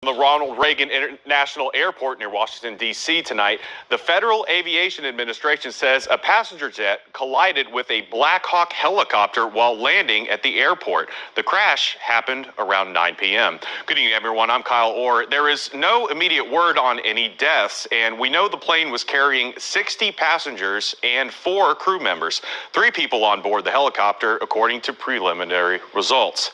The Ronald Reagan International Airport near Washington, D.C. tonight, the Federal Aviation Administration says a passenger jet collided with a Black Hawk helicopter while landing at the airport. The crash happened around 9 p.m. Good evening, everyone. I'm Kyle Orr. There is no immediate word on any deaths, and we know the plane was carrying 60 passengers and 4 crew members. 3 people on board the helicopter, according to preliminary results.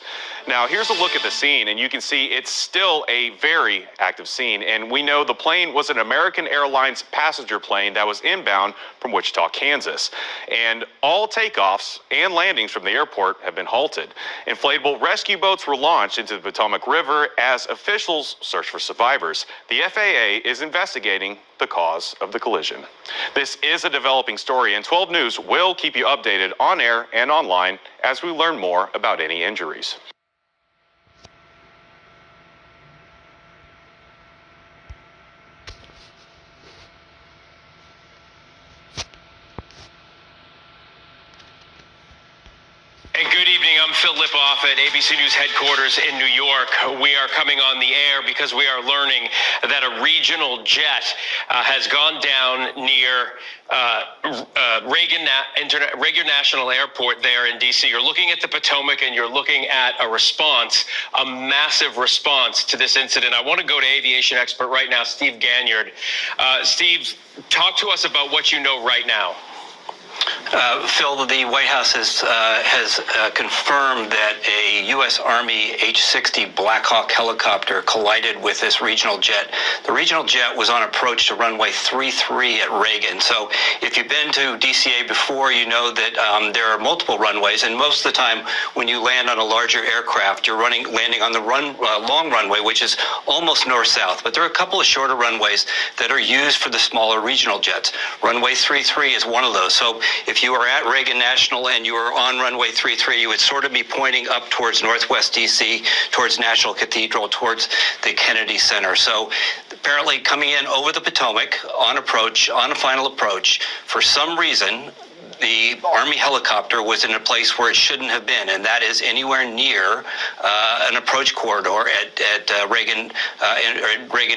Now, here's a look at the scene, and you can see it's still a very active scene, and we know the plane was an American Airlines passenger plane that was inbound from Wichita, Kansas. And all takeoffs and landings from the airport have been halted. Inflatable rescue boats were launched into the Potomac River as officials search for survivors. The FAA is investigating the cause of the collision. This is a developing story, and 12 News will keep you updated on air and online as we learn more about any injuries. And good evening, I'm Phil Lipoff at ABC News headquarters in New York. We are coming on the air because we are learning that a regional jet has gone down near Reagan National Airport there in D.C. You're looking at the Potomac and you're looking at a response, a massive response to this incident. I want to go to aviation expert right now, Steve Ganyard. Steve, talk to us about what you know right now. Phil, the White House has confirmed that a U.S. Army H-60 Black Hawk helicopter collided with this regional jet. The regional jet was on approach to runway 33 at Reagan. So if you've been to DCA before, you know that there are multiple runways, and most of the time when you land on a larger aircraft, you're landing on the long runway, which is almost north-south. But there are a couple of shorter runways that are used for the smaller regional jets. Runway 33 is one of those. So if you are at Reagan National and you are on runway 33, you would sort of be pointing up towards Northwest DC, towards National Cathedral, towards the Kennedy Center. So apparently coming in over the Potomac on a final approach, for some reason, the Army helicopter was in a place where it shouldn't have been, and that is anywhere near an approach corridor at Reagan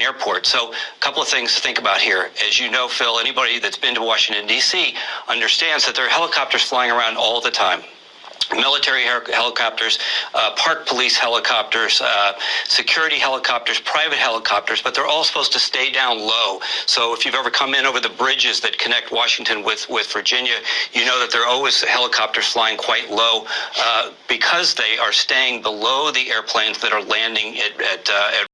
Airport. So a couple of things to think about here. As you know, Phil, anybody that's been to Washington, D.C. understands that there are helicopters flying around all the time. Military helicopters, park police helicopters, security helicopters, private helicopters, but they're all supposed to stay down low. So if you've ever come in over the bridges that connect Washington with Virginia, you know that there are always helicopters flying quite low because they are staying below the airplanes that are landing at